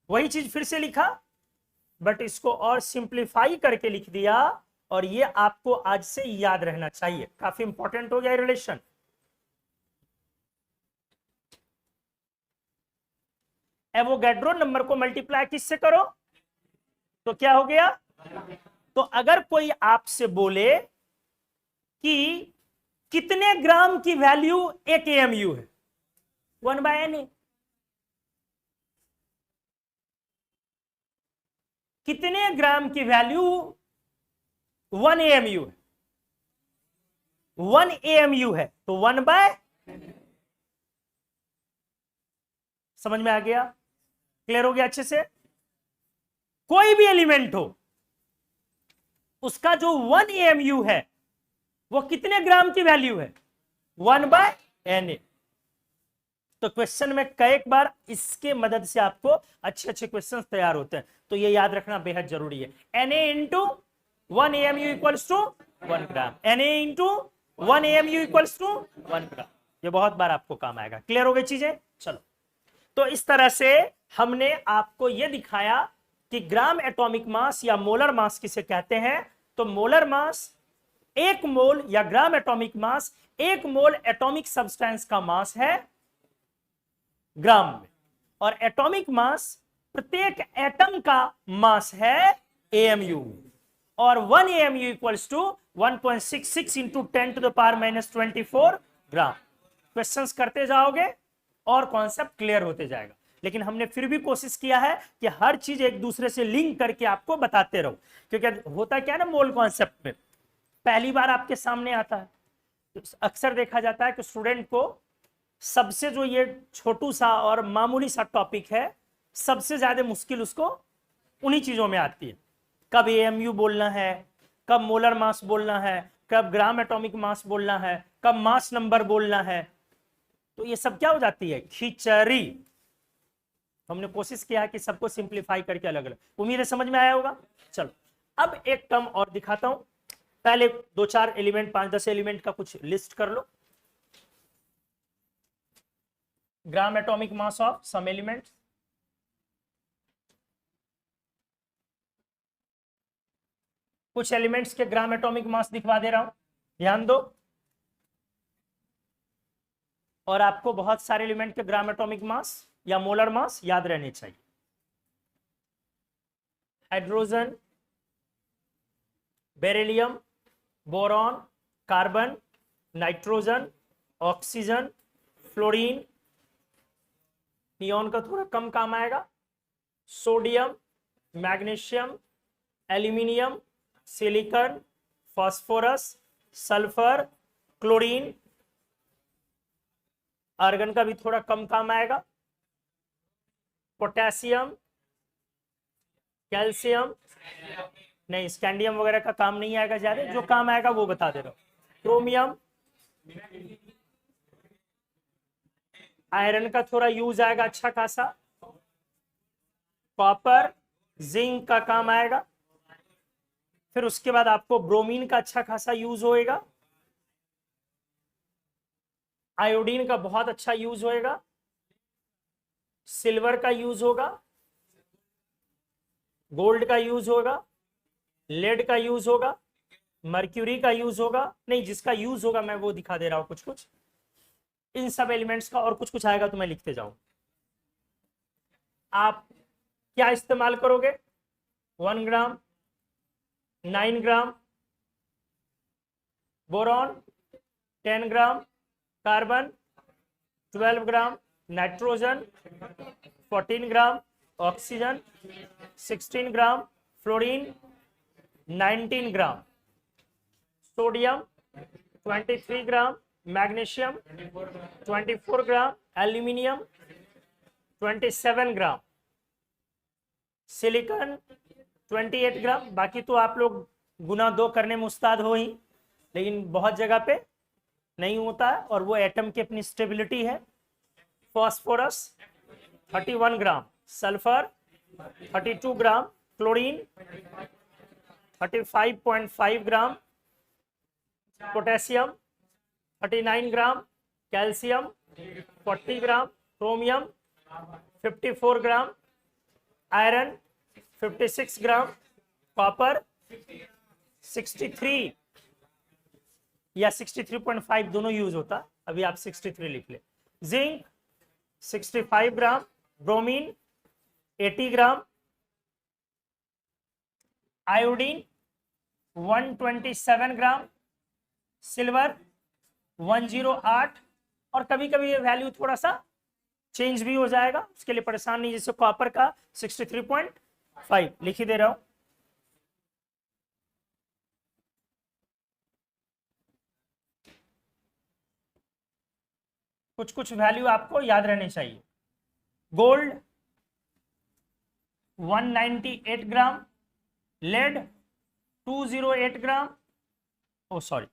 वही चीज फिर से लिखा, बट इसको और सिंप्लीफाई करके लिख दिया। और ये आपको आज से याद रहना चाहिए, काफी इंपॉर्टेंट हो गया रिलेशन। एवोगैड्रो नंबर को मल्टीप्लाई किससे करो तो क्या हो गया? तो अगर कोई आपसे बोले कि कितने ग्राम की वैल्यू 1 AMU है, 1/Na। कितने ग्राम की वैल्यू 1 AMU है? 1 AMU है तो 1/, समझ में आ गया? क्लियर हो गया अच्छे से? कोई भी एलिमेंट हो, उसका जो 1 AMU है वो कितने ग्राम की वैल्यू है? 1/Na। तो क्वेश्चन में कई बार इसके मदद से आपको अच्छे अच्छे क्वेश्चन तैयार होते हैं, तो ये याद रखना बेहद जरूरी है। Na into 1 AMU equals to 1 gram, Na into 1 AMU equals to 1 gram. ये बहुत बार आपको काम आएगा। क्लियर हो गई चीजें? चलो, तो इस तरह से हमने आपको यह दिखाया कि ग्राम एटॉमिक मास या मोलर मास किसे कहते हैं। तो मोलर मास एक मोल या ग्राम एटॉमिक मास एक मोल एटॉमिक सब्सटेंस का मास है ग्राम में, और एटॉमिक मास प्रत्येक एटम का मास है AMU, और 1 AMU equals to 1.66 into 10⁻⁻24 gram. Questions करते जाओगे और कॉन्सेप्ट क्लियर होते जाएगा, लेकिन हमने फिर भी कोशिश किया है कि हर चीज एक दूसरे से लिंक करके आपको बताते रहो, क्योंकि होता क्या है ना, मोल कॉन्सेप्ट में पहली बार आपके सामने आता है तो अक्सर देखा जाता है कि स्टूडेंट को सबसे जो ये छोटू सा और मामूली सा टॉपिक है, सबसे ज्यादा मुश्किल उसको उन्हीं चीजों में आती है। कब AMU बोलना है, कब मोलर मास बोलना है, कब ग्राम एटॉमिक मास बोलना है, कब मास नंबर बोलना है, तो ये सब क्या हो जाती है, खिचड़ी। हमने कोशिश किया कि सबको सिंप्लीफाई करके अलग अलग, उम्मीद है समझ में आया होगा। चलो, अब एक टर्म और दिखाता हूं, पहले 2-4 एलिमेंट 5-10 एलिमेंट का कुछ लिस्ट कर लो। Gram atomic mass of some element, कुछ एलिमेंट्स के ग्राम एटॉमिक मास दिखवा दे रहा हूं, ध्यान दो। और आपको बहुत सारे एलिमेंट के ग्राम एटॉमिक मास या मोलर मास याद रहने चाहिए। Hydrogen, beryllium, boron, carbon, nitrogen, oxygen, fluorine, neon का थोड़ा कम काम आएगा, sodium, magnesium, aluminium, silicon, phosphorus, sulphur, chlorine, argon का भी थोड़ा कम काम आएगा, पोटेशियम, कैल्शियम, नहीं स्कैंडियम वगैरह का काम नहीं आएगा ज्यादा, जो काम आएगा वो बता दे रहा हूं, क्रोमियम, आयरन का थोड़ा यूज आएगा अच्छा खासा, कॉपर, जिंक का काम आएगा, फिर उसके बाद आपको ब्रोमीन का अच्छा खासा यूज होएगा, आयोडीन का बहुत अच्छा यूज होएगा, सिल्वर का यूज होगा, गोल्ड का यूज होगा, लेड का यूज होगा, मर्क्यूरी का यूज होगा, नहीं जिसका यूज होगा मैं वो दिखा दे रहा हूं कुछ कुछ, इन सब एलिमेंट्स का, और कुछ कुछ आएगा तो मैं लिखते जाऊं। आप क्या इस्तेमाल करोगे, 1 gram, 9 gram boron, 10 gram carbon, 12 gram nitrogen, 14 gram oxygen, 16 gram fluorine, 19 gram sodium, 23 gram magnesium, 24 gram aluminium, 27 gram silicon, 28 gram. बाकी तो आप लोग गुना 2 करने में उस्ताद हो ही, लेकिन बहुत जगह पे नहीं होता है, और वो एटम की अपनी स्टेबिलिटी है। फॉस्फोरस 31 ग्राम, सल्फर 32 ग्राम, क्लोरीन 35.5 ग्राम, पोटेशियम 39 ग्राम, कैल्शियम 40 ग्राम, क्रोमियम 54 ग्राम, आयरन 56 ग्राम, कॉपर 63 या 63.5 दोनों यूज होता, अभी आप 63 लिख ले। जिंक 65 ग्राम, ब्रोमीन 80 ग्राम, आयोडीन 127 ग्राम, सिल्वर 108, और कभी कभी ये वैल्यू थोड़ा सा चेंज भी हो जाएगा, उसके लिए परेशान नहीं, जैसे कॉपर का 63.5 लिख ही दे रहा हूं। कुछ कुछ वैल्यू आपको याद रहने चाहिए। गोल्ड 198 ग्राम, लेड 208 ग्राम, ओ सॉरी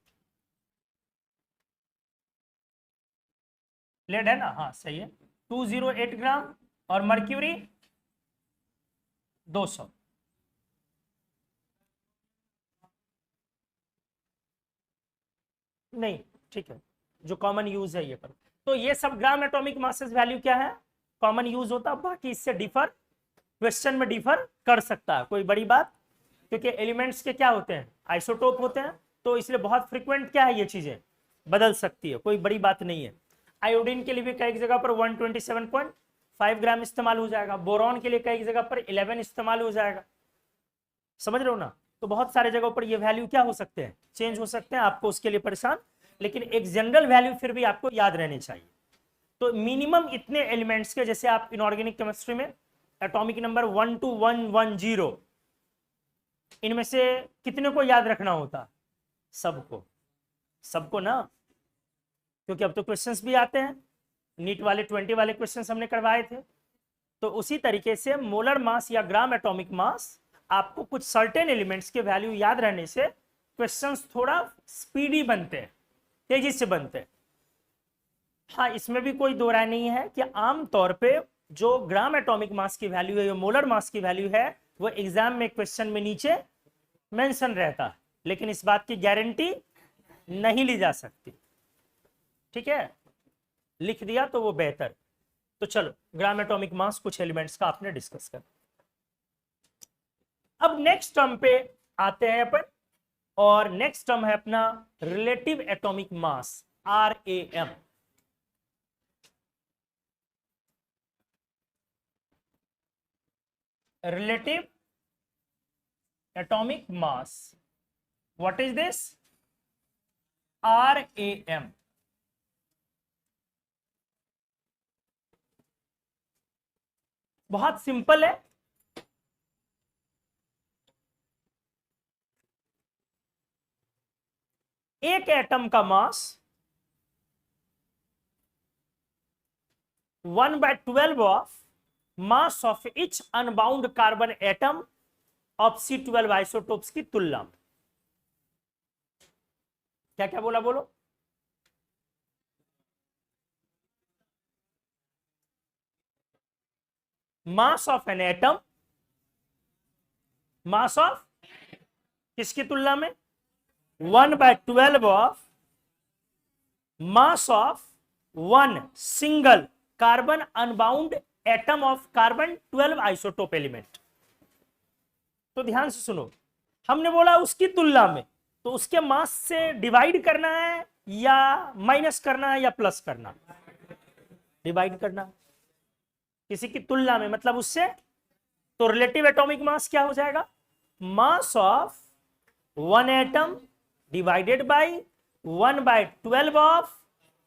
लेड है ना, हाँ सही है, 208 ग्राम, और मर्क्यूरी 200। नहीं ठीक है, जो कॉमन यूज है ये पर। तो ये सब ग्राम एटॉमिक मासेस वैल्यू क्या है, कॉमन यूज होता है, बाकी इससे डिफर क्वेश्चन में डिफर कर सकता है, कोई बड़ी बात, क्योंकि एलिमेंट्स के क्या होते हैं, आइसोटोप होते हैं, तो इसलिए बहुत फ्रिक्वेंट क्या है, ये चीजें बदल सकती है, कोई बड़ी बात नहीं है। आयोडीन के लिए भी कई जगह पर 127.5 ग्राम इस्तेमाल हो जाएगा, बोरॉन के लिए कई जगह पर 11 इस्तेमाल हो जाएगा, समझ रहे हो ना। तो बहुत सारे जगहों पर ये वैल्यू क्या हो सकते हैं, चेंज हो सकते हैं, आपको उसके लिए परेशान, लेकिन एक जनरल वैल्यू फिर भी आपको याद रहनी चाहिए। तो मिनिमम इतने एलिमेंट्स के, जैसे आप इनऑर्गेनिक केमिस्ट्री में एटॉमिक नंबर 1 to 110, इनमें से कितने को याद रखना होता, सबको, सबको ना, क्योंकि अब तो क्वेश्चंस भी आते हैं, नीट वाले 20 वाले क्वेश्चंस हमने करवाए थे। तो उसी तरीके से मोलर मास या ग्राम एटॉमिक मास, आपको कुछ सर्टेन एलिमेंट्स के वैल्यू याद रहने से क्वेश्चंस थोड़ा स्पीडी बनते हैं, तेजी से बनते हैं। हाँ, इसमें भी कोई दो राय नहीं है कि आमतौर पे जो ग्राम एटॉमिक मास की वैल्यू है, जो मोलर मास की वैल्यू है, वो एग्जाम में क्वेश्चन में नीचे मेंशन रहता है, लेकिन इस बात की गारंटी नहीं ली जा सकती, ठीक है, लिख दिया तो वो बेहतर। तो चलो, ग्राम एटॉमिक मास कुछ एलिमेंट्स का आपने डिस्कस कर। अब नेक्स्ट टर्म पे आते हैं अपन, और नेक्स्ट टर्म है अपना relative atomic mass, RAM। Relative atomic mass, what is this, RAM। बहुत सिंपल है, एक एटम का मास 1/12 of mass of each unbound carbon atom of C12 isotopes की तुलना में। क्या क्या बोला, बोलो, mass of an atom, mass of किसकी तुलना में, 1/12 of mass of one single carbon unbound atom of carbon 12 isotope element. तो ध्यान से सुनो, हमने बोला उसकी तुलना में, तो उसके मास से डिवाइड करना है या माइनस करना है या प्लस करना, डिवाइड करना, किसी की तुलना में मतलब उससे। तो रिलेटिव एटॉमिक मास क्या हो जाएगा, मास of one atom divided by 1/12 of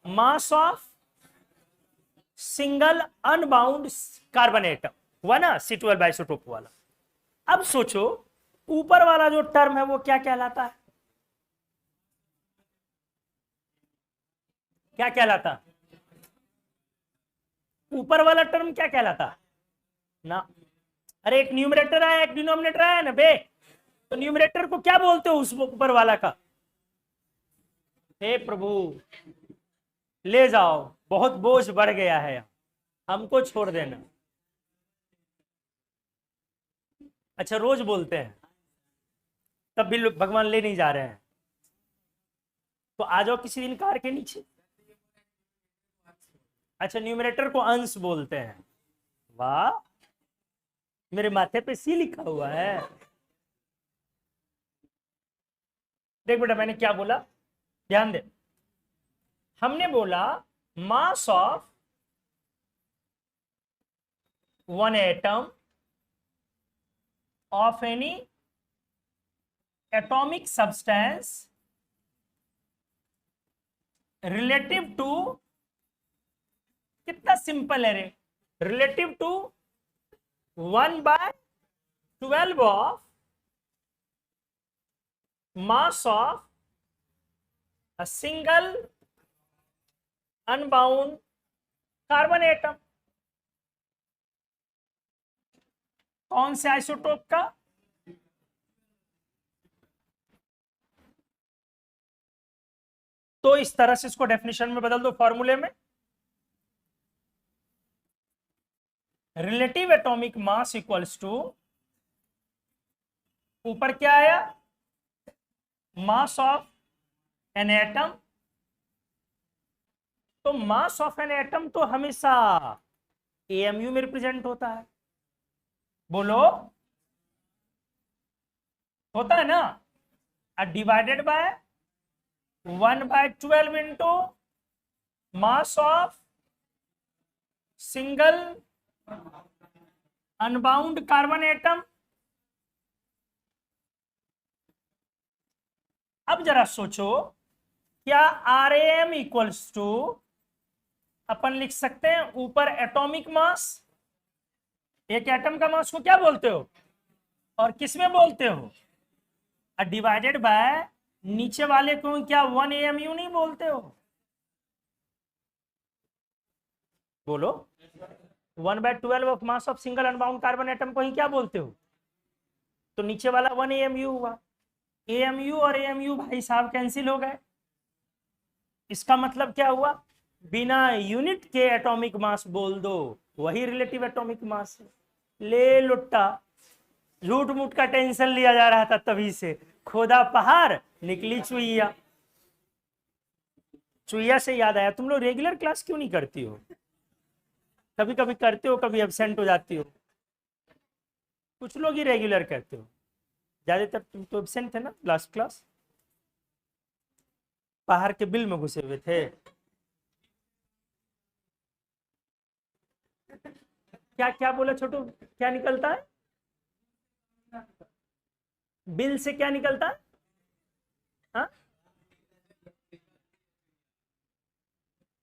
mass of single unbound carbon atom, हुआ ना C12 आइसोटोप वाला। अब सोचो ऊपर वाला जो टर्म है वो क्या कहलाता है, क्या कहलाता, ऊपर वाला टर्म क्या कहलाता ना, अरे एक न्यूमरेटर आया, एक डिनोमिनेटर आया ना बे, तो न्यूमरेटर को क्या बोलते हो उस ऊपर वाला का, हे प्रभु ले जाओ, बहुत बोझ बढ़ गया है, हमको छोड़ देना। अच्छा रोज बोलते हैं, तब भी भगवान ले नहीं जा रहे हैं, तो आ जाओ किसी दिन कार के नीचे। अच्छा न्यूमरेटर को अंश बोलते हैं, वाह, मेरे माथे पे सी लिखा हुआ है। देख बेटा मैंने क्या बोला, ध्यान दे, हमने बोला mass of one atom of any atomic substance relative to, कितना सिंपल है रे, relative to 1/12 of mass of a single unbound carbon atom. कौन से आइसोटोप का, तो इस तरह से इसको डेफिनेशन में बदल दो फॉर्मूले में, relative atomic mass equals to, ऊपर क्या आया, मास ऑफ एन एटम। तो मास ऑफ एन एटम तो हमेशा एएमयू में रिप्रेजेंट होता है, बोलो होता है ना, divided by 1/12 into mass of single unbound carbon atom. अब जरा सोचो, क्या आर एम इक्वल्स टू अपन लिख सकते हैं ऊपर एटॉमिक मास, एक एटम का मास को क्या बोलते हो और किसमें बोलते हो, डिवाइडेड बाय नीचे वाले को क्या 1 AMU नहीं बोलते हो, बोलो 1/12 of mass of single unbound carbon atom को ही क्या बोलते हो, तो नीचे वाला 1 AMU हुआ। AMU और AMU भाई साहब कैंसिल हो गए, इसका मतलब क्या हुआ, बिना यूनिट के एटॉमिक मास बोल दो, वही रिलेटिव एटॉमिक मास है। ले लुट्टा, झूठ मूठ का टेंशन लिया जा रहा था, तभी से खोदा पहाड़ निकली चुईया। चुईया से याद आया, तुम लोग रेगुलर क्लास क्यों नहीं करती हो, कभी कभी करते हो, कभी एब्सेंट हो जाती हो, कुछ लोग ही रेगुलर करते हो, ज्यादातर तुम तो एब्सेंट थे ना लास्ट क्लास, पहाड़ के बिल में घुसे हुए थे। क्या क्या बोला छोटू, क्या निकलता है, बिल से क्या निकलता है, हाँ?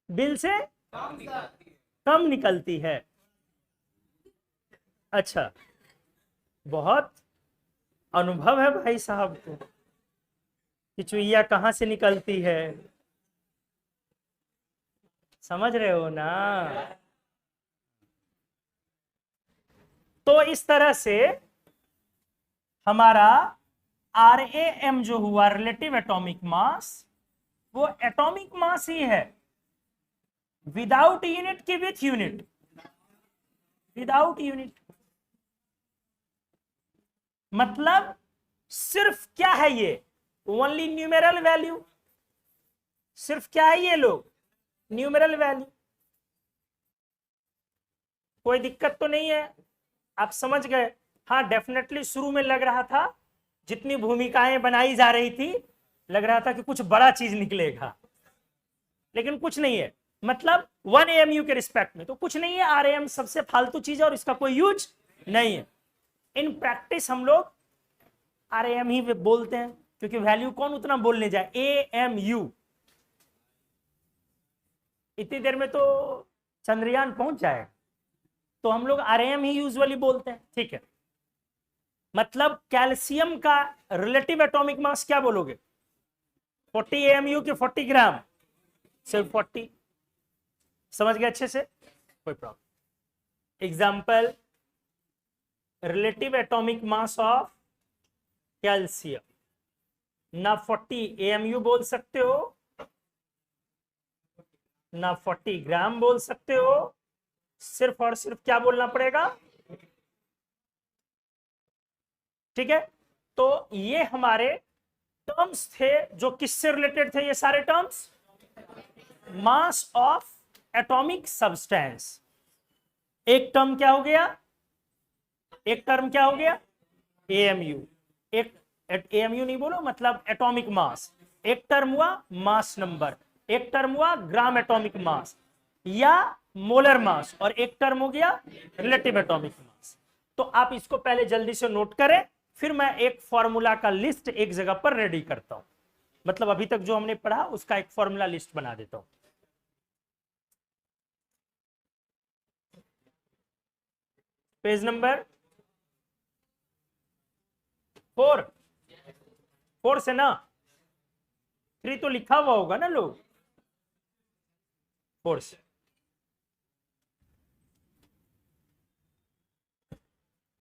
बिल से कम निकलती है। अच्छा, बहुत अनुभव है भाई साहब को कि चुईया कहां से निकलती है, समझ रहे हो ना। तो इस तरह से हमारा RAM जो हुआ रिलेटिव एटॉमिक मास, वो एटॉमिक मास ही है, विदाउट यूनिट की विथ यूनिट, विदाउट यूनिट। मतलब सिर्फ क्या है ये, ओनली न्यूमेरल वैल्यू, सिर्फ क्या है ये लोग, न्यूमेरल वैल्यू। कोई दिक्कत तो नहीं है, आप समझ गए। हाँ डेफिनेटली शुरू में लग रहा था, जितनी भूमिकाएं बनाई जा रही थी, लग रहा था कि कुछ बड़ा चीज निकलेगा, लेकिन कुछ नहीं है। मतलब 1 AMU के रिस्पेक्ट में तो कुछ नहीं है, RAM सबसे फालतू चीज है और इसका कोई यूज नहीं है। इन प्रैक्टिस हम लोग RAM ही बोलते हैं, क्योंकि वैल्यू कौन उतना बोलने जाए, AMU। इतनी देर में तो चंद्रयान पहुंच जाए, तो हम लोग RAM ही यूजुअली बोलते हैं, ठीक है। मतलब कैल्शियम का रिलेटिव एटॉमिक मास क्या बोलोगे, 40 AMU के 40 ग्राम, सिर्फ 40, समझ गए अच्छे से, कोई problem. Example, relative atomic mass of calcium, ना 40 AMU बोल सकते हो, ना 40 ग्राम बोल सकते हो, सिर्फ और सिर्फ क्या बोलना पड़ेगा, ठीक है। तो ये हमारे टर्म्स थे जो किससे रिलेटेड थे, ये सारे terms mass of atomic substance. एक टर्म क्या हो गया, एक टर्म क्या हो गया, AMU, एक AMU नहीं बोलो, मतलब एटॉमिक मास। एक टर्म हुआ मास नंबर, एक टर्म हुआ ग्राम एटॉमिक मास या मोलर मास, और एक टर्म हो गया रिलेटिव एटॉमिक मास। तो आप इसको पहले जल्दी से नोट करें, फिर मैं एक फॉर्मूला का लिस्ट एक जगह पर रेडी करता हूं, मतलब अभी तक जो हमने पढ़ा उसका एक फॉर्मूला लिस्ट बना देता हूं। पेज नंबर 4 से ना, 3 तो लिखा हुआ होगा ना लोग, 4 से।